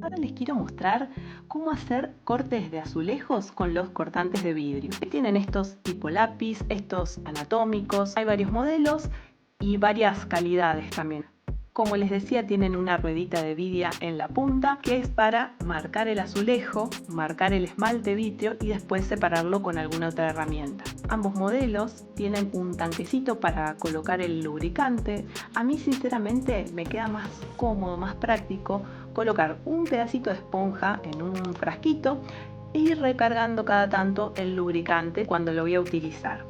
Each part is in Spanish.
Ahora les quiero mostrar cómo hacer cortes de azulejos con los cortantes de vidrio. Tienen estos tipo lápiz, estos anatómicos, hay varios modelos y varias calidades también. Como les decía, tienen una ruedita de vidia en la punta que es para marcar el azulejo, marcar el esmalte vítreo y después separarlo con alguna otra herramienta. Ambos modelos tienen un tanquecito para colocar el lubricante. A mí sinceramente me queda más cómodo, más práctico colocar un pedacito de esponja en un frasquito e ir recargando cada tanto el lubricante cuando lo voy a utilizar.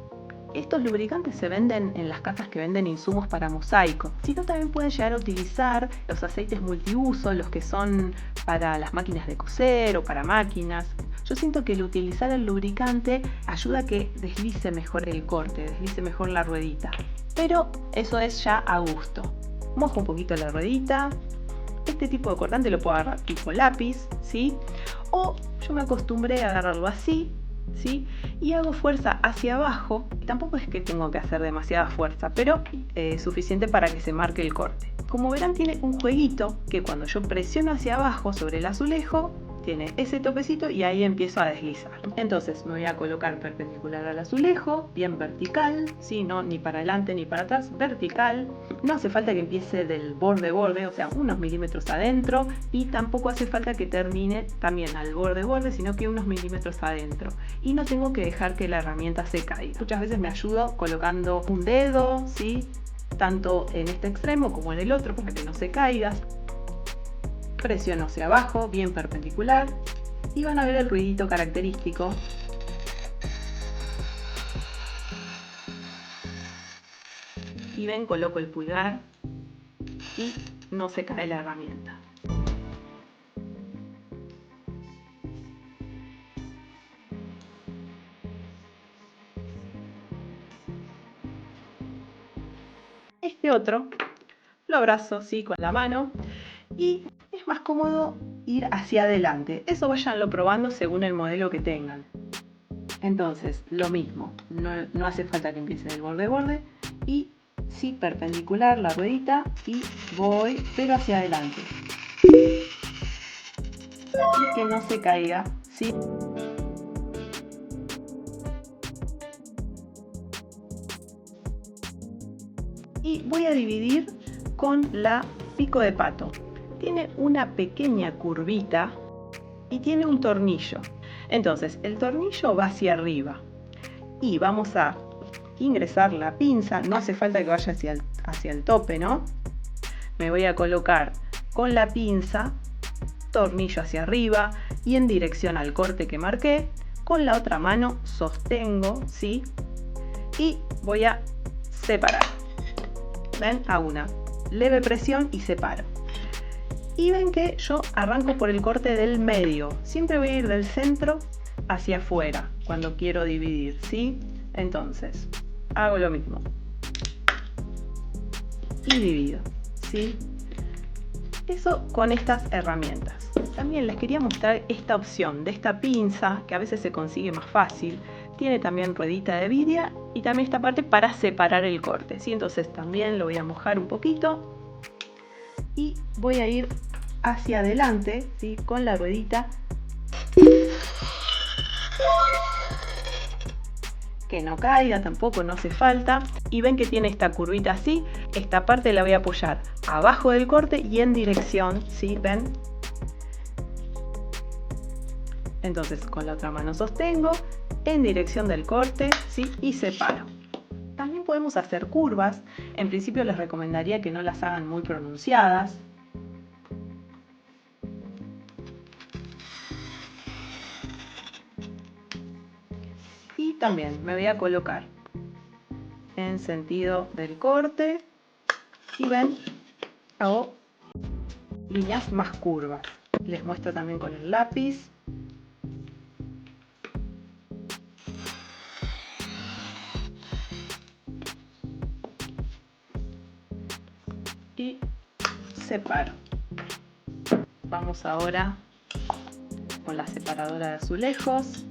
Estos lubricantes se venden en las casas que venden insumos para mosaico. Si no, también pueden llegar a utilizar los aceites multiuso, los que son para las máquinas de coser o para máquinas. Yo siento que el utilizar el lubricante ayuda a que deslice mejor el corte, deslice mejor la ruedita. Pero eso es ya a gusto. Mojo un poquito la ruedita. Este tipo de cortante lo puedo agarrar tipo lápiz, ¿sí? O yo me acostumbré a agarrarlo así, ¿sí? Y hago fuerza hacia abajo. Tampoco es que tengo que hacer demasiada fuerza, pero suficiente para que se marque el corte. Como verán, tiene un jueguito que cuando yo presiono hacia abajo sobre el azulejo, tiene ese topecito y ahí empiezo a deslizar. Entonces me voy a colocar perpendicular al azulejo, bien vertical, ¿sí? No, ni para adelante ni para atrás, vertical. No hace falta que empiece del borde, o sea, unos milímetros adentro, y tampoco hace falta que termine también al borde, sino que unos milímetros adentro. Y no tengo que dejar que la herramienta se caiga. Muchas veces me ayudo colocando un dedo, ¿sí? Tanto en este extremo como en el otro para que no se caiga. Presiono hacia abajo, bien perpendicular, y van a ver el ruidito característico. Y ven, coloco el pulgar y no se cae la herramienta. Este otro lo abrazo, ¿sí? Con la mano, y es más cómodo ir hacia adelante. Eso váyanlo probando según el modelo que tengan. Entonces, lo mismo, no hace falta que empiece del borde y sí perpendicular la ruedita y voy, pero hacia adelante. Y que no se caiga, ¿sí? Y voy a dividir con la pico de pato. Tiene una pequeña curvita y tiene un tornillo. Entonces el tornillo va hacia arriba y vamos a ingresar la pinza. No hace falta que vaya hacia el tope, ¿no? Me voy a colocar con la pinza, tornillo hacia arriba y en dirección al corte que marqué. Con la otra mano sostengo, ¿sí? Y voy a separar. ¿Ven? A una leve presión y separo. Y ven que yo arranco por el corte del medio. Siempre voy a ir del centro hacia afuera cuando quiero dividir, ¿sí? Entonces, hago lo mismo. Y divido, ¿sí? Eso con estas herramientas. También les quería mostrar esta opción de esta pinza, que a veces se consigue más fácil. Tiene también ruedita de vidia y también esta parte para separar el corte, ¿sí? Entonces también lo voy a mojar un poquito y voy a ir hacia adelante, ¿sí? Con la ruedita, que no caiga, tampoco no hace falta. Y ven que tiene esta curvita así. Esta parte la voy a apoyar abajo del corte y en dirección, ¿sí? ¿Ven? Entonces con la otra mano sostengo en dirección del corte, ¿sí? Y separo. También podemos hacer curvas. En principio les recomendaría que no las hagan muy pronunciadas. Y también me voy a colocar en sentido del corte y ven, hago líneas más curvas. Les muestro también con el lápiz. Y separo. Vamos ahora con la separadora de azulejos.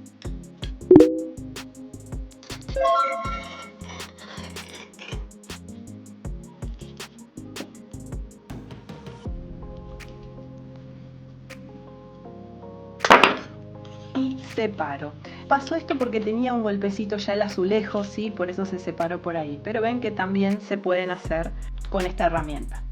y separo. Pasó esto porque tenía un golpecito ya el azulejo, ¿sí? Por eso se separó por ahí. Pero ven que también se pueden hacer con esta herramienta.